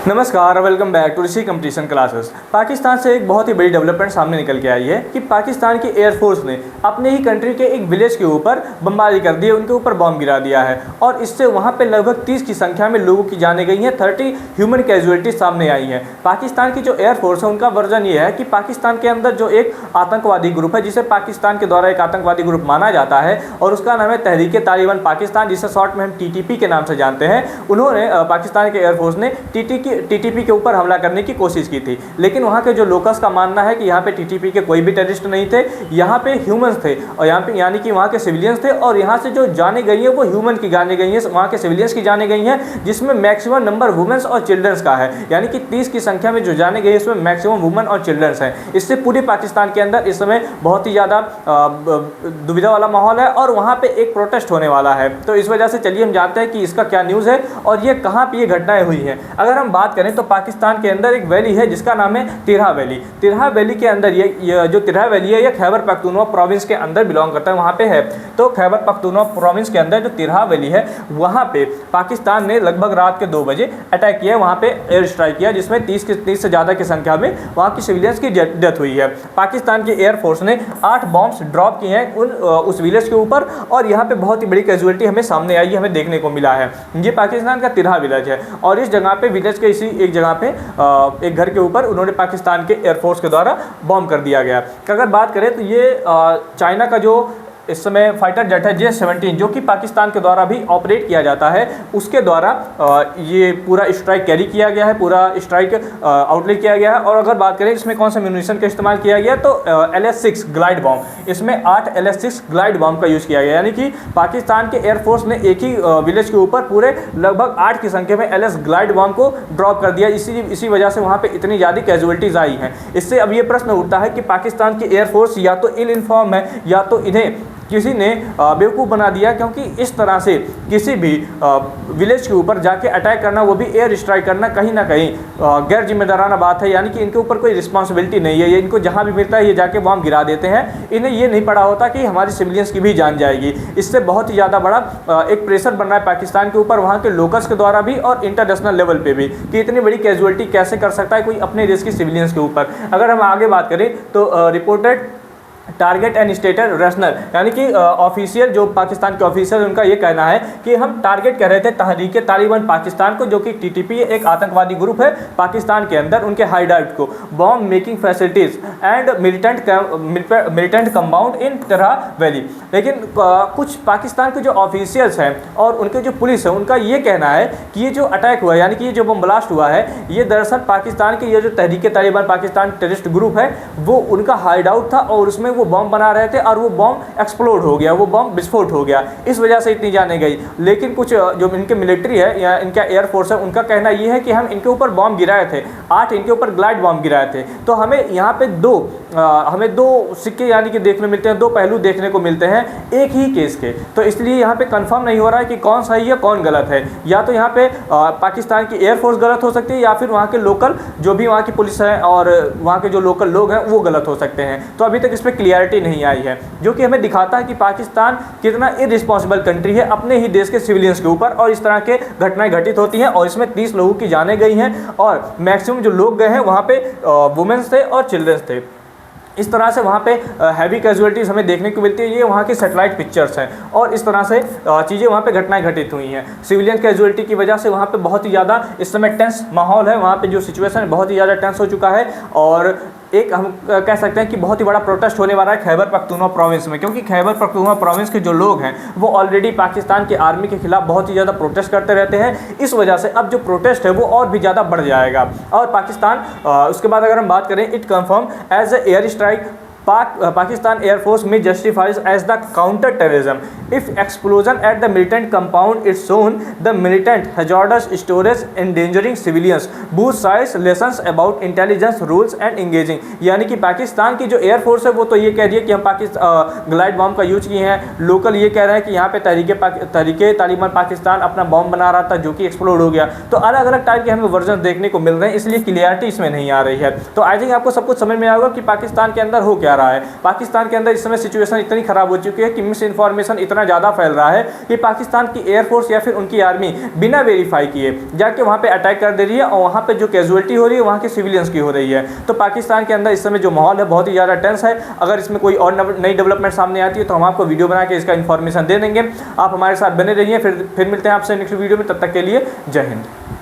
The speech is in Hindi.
नमस्कार, welcome back to Rishi competition classes. Pakistan से एक बहुत ही बड़ी डेवलपमेंट सामने निकल के आई है कि पाकिस्तान की एयरफोर्स ने अपने ही कंट्री के एक विलेज के ऊपर बमबारी कर दी है, उनके ऊपर बॉम्ब गिरा दिया है और इससे वहां पे लगभग 30 की संख्या में लोगों की जानें गई हैं, 30 ह्यूमन कैजुअलिटीज सामने आई हैं। पाकिस्तान की जो एयरफोर्स है उनका वर्जन ये है कि पाकिस्तान के अंदर जो एक आतंकवादी ग्रुप है, जिसे पाकिस्तान के द्वारा एक आतंकवादी ग्रुप माना जाता है और उसका नाम है तहरीक तालिबान पाकिस्तान, जिसे शॉर्ट में हम TTP के नाम से जानते हैं। उन्होंने पाकिस्तान के एयरफोर्स ने TTP के ऊपर हमला करने की कोशिश की थी, लेकिन वहाँ के जो लोकल्स का मानना है कि यहाँ पे TTP के कोई भी टेररिस्ट नहीं थे, यहाँ पे ह्यूमंस थे और यहाँ पे यानी कि वहाँ के सिविलियंस थे और यहाँ से जो जाने गई है वो ह्यूमन की जाने गई है, वहाँ के सिविलियंस की जाने गई हैं, जिसमें मैक्सिमम नंबर वुमेन्स और चिल्ड्रंस का है, यानी कि 30 की संख्या में जो जाने गई है इसमें मैक्सिमम वुमेन और चिल्ड्रंस हैं। इससे पूरे पाकिस्तान के अंदर इस समय बहुत ही ज़्यादा दुविधा वाला माहौल है और वहाँ पे एक प्रोटेस्ट होने वाला है। तो इस वजह से चलिए हम जानते हैं कि इसका क्या न्यूज़ है और ये कहाँ पे ये घटनाएं हुई हैं। अगर हम बात करें तो पाकिस्तान के अंदर एक वैली है जिसका नाम है तिरहा वैली। तिरहा वैली के अंदर ये जो तिरहा वैली है ये खैबर पख्तूनख्वा प्रोविंस के अंदर बिलोंग करता है, वहाँ पे है। तो खैबर पख्तूनख्वा प्रोविंस के अंदर जो तिरहा वैली है वहाँ पे पाकिस्तान ने लगभग रात के 2 बजे अटैक किया, वहाँ पे एयर स्ट्राइक किया, जिसमें 30 से ज़्यादा की संख्या में वहाँ की सिविलियंस की डेथ हुई है। पाकिस्तान की एयरफोर्स ने 8 बॉम्ब्स ड्रॉप किए हैं उस विलेज के ऊपर और यहाँ पे बहुत ही बड़ी कैजुअलिटी हमें सामने आई है, हमें देखने को मिला है। ये पाकिस्तान का तिरहा विलेज है और इस जगह पे विलेज के इसी एक जगह पे एक घर के ऊपर उन्होंने पाकिस्तान के एयरफोर्स के द्वारा बॉम्ब कर दिया गया। अगर बात करें तो ये चाइना का जो इस समय फाइटर जेट है J-17 जो कि पाकिस्तान के द्वारा भी ऑपरेट किया जाता है, उसके द्वारा ये पूरा स्ट्राइक कैरी किया गया है, पूरा स्ट्राइक आउटलेट किया गया है। और अगर बात करें इसमें कौन सा म्यूनिशन का इस्तेमाल किया गया तो LS-6 ग्लाइड बॉम्ब, इसमें 8 LS-6 ग्लाइड बॉम्ब का यूज़ किया गया, यानी कि पाकिस्तान के एयरफोर्स ने एक ही विलेज के ऊपर पूरे लगभग 8 की संख्या में LS ग्लाइड बॉम्ब को ड्रॉप कर दिया। इसी वजह से वहाँ पर इतनी ज़्यादा कैजुअलिटीज़ आई हैं। इससे अब ये प्रश्न उठता है कि पाकिस्तान की एयरफोर्स या तो इल इन्फॉर्म है या तो इन्हें किसी ने बेवकूफ़ बना दिया, क्योंकि इस तरह से किसी भी विलेज के ऊपर जाके अटैक करना, वो भी एयर स्ट्राइक करना, कहीं ना कहीं गैर जिम्मेदाराना बात है। यानी कि इनके ऊपर कोई रिस्पॉन्सिबिलिटी नहीं है, ये इनको जहां भी मिलता है ये जाके बॉम्ब गिरा देते हैं। इन्हें ये नहीं पड़ा होता कि हमारी सिविलियंस की भी जान जाएगी। इससे बहुत ही ज़्यादा बड़ा एक प्रेशर बन रहा है पाकिस्तान के ऊपर, वहाँ के लोकल्स के द्वारा भी और इंटरनेशनल लेवल पर भी, कि इतनी बड़ी कैजुअलिटी कैसे कर सकता है कोई अपने देश की सिविलियंस के ऊपर। अगर हम आगे बात करें तो reported target and stated rational, यानी कि ऑफिशियल जो पाकिस्तान के ऑफिसर उनका ये कहना है कि हम टारगेट कर रहे थे तहरीक तालिबान पाकिस्तान को, जो कि TTP एक आतंकवादी ग्रुप है पाकिस्तान के अंदर, उनके हाइडआउट को, bomb making facilities and militant compound in Tirah valley. लेकिन कुछ पाकिस्तान के जो ऑफिशियल्स हैं और उनके जो पुलिस है उनका ये कहना है कि ये जो अटैक हुआ है, यानी कि ये जो बम ब्लास्ट हुआ है, ये दरअसल पाकिस्तान के ये जो तहरीक तालिबान पाकिस्तान टेररिस्ट ग्रुप है वो उनका हाइडआउट था और उसमें वो बॉम्ब बना रहे थे और वो बॉम्ब एक्सप्लोड हो गया, वो बॉम्ब विस्फोट हो गया, इस वजह से इतनी जाने गई। लेकिन कुछ जो इनके मिलिट्री है या इनका एयरफोर्स है उनका कहना ये है कि हम इनके ऊपर बॉम्ब गिराए थे, 8 इनके ऊपर ग्लाइड बॉम्ब गिराए थे। तो हमें यहाँ पे हमें दो सिक्के यानी कि देखने मिलते हैं, 2 पहलू देखने को मिलते हैं एक ही केस के। तो इसलिए यहाँ पे कंफर्म नहीं हो रहा है कि कौन सही है कौन गलत है। या तो यहाँ पे पाकिस्तान की एयरफोर्स गलत हो सकती है या फिर वहाँ के लोकल जो भी वहाँ की पुलिस है और वहाँ के जो लोकल लोग हैं वो गलत हो सकते हैं। तो अभी तक इस पर क्लियरिटी नहीं आई है, जो कि हमें दिखाता है कि पाकिस्तान कितना इररिस्पॉन्सिबल कंट्री है अपने ही देश के सिविलियंस के ऊपर, और इस तरह के घटनाएं घटित होती हैं और इसमें 30 लोगों की जानें गई हैं और मैक्सिमम जो लोग गए हैं वहाँ पे वुमेन्स थे और चिल्ड्रंस थे। इस तरह से वहाँ पे हैवी कैजुअलिटीज़ हमें देखने को मिलती है। ये वहाँ की सैटेलाइट पिक्चर्स हैं और इस तरह से चीज़ें वहाँ पे घटनाएं घटित हुई हैं। सिविलियन कैजुअलिटी की वजह से वहाँ पे बहुत ही ज़्यादा इस समय टेंस माहौल है, वहाँ पे जो सिचुएशन है बहुत ही ज़्यादा टेंस हो चुका है और एक हम कह सकते हैं कि बहुत ही बड़ा प्रोटेस्ट होने वाला है खैबर पख्तूनख्वा प्रोविंस में, क्योंकि खैबर पख्तूनख्वा प्रोविंस के जो लोग हैं वो ऑलरेडी पाकिस्तान की आर्मी के खिलाफ बहुत ही ज़्यादा प्रोटेस्ट करते रहते हैं। इस वजह से अब जो प्रोटेस्ट है वो और भी ज़्यादा बढ़ जाएगा और पाकिस्तान उसके बाद अगर हम बात करें it confirm as a air strike Pakistan Air Force may justifies as the counter-terrorism if explosion at the militant compound is shown the militant hazardous storage endangering civilians. Both sides lessons about intelligence rules and engaging. यानी कि पाकिस्तान की जो एयरफोर्स है वो तो ये कह रही है कि हम पाकिस्तान ग्लाइड बॉम्ब का यूज किए हैं, लोकल ये कह रहे हैं कि यहाँ पे तहरीक तालिबान पाकिस्तान अपना बॉम्ब बना रहा था जो कि एक्सप्लोड हो गया। तो अलग अलग टाइप के हमें वर्जन देखने को मिल रहे हैं, इसलिए क्लियरिटी इसमें नहीं आ रही है। तो आई थिंक आपको सब कुछ समझ में आएगा कि पाकिस्तान के अंदर हो क्या जा रहा है। पाकिस्तान के अंदर इस समय सिचुएशन इतनी ख़राब हो चुकी है कि मिस इन्फॉर्मेशन इतना ज़्यादा फैल रहा है कि पाकिस्तान की एयरफोर्स या फिर उनकी आर्मी बिना वेरीफाई किए जाके वहाँ पे अटैक कर दे रही है और वहाँ पे जो कैजुअलिटी हो रही है वहाँ के सिविलियंस की हो रही है। तो पाकिस्तान के अंदर इस समय जो माहौल है बहुत ही ज़्यादा टेंस है। अगर इसमें कोई और नई डेवलपमेंट सामने आती है तो हम आपको वीडियो बना के इसका इन्फॉर्मेशन दे देंगे। आप हमारे साथ बने रहिए। फिर मिलते हैं आपसे नेक्स्ट वीडियो में। तब तक के लिए जय हिंद।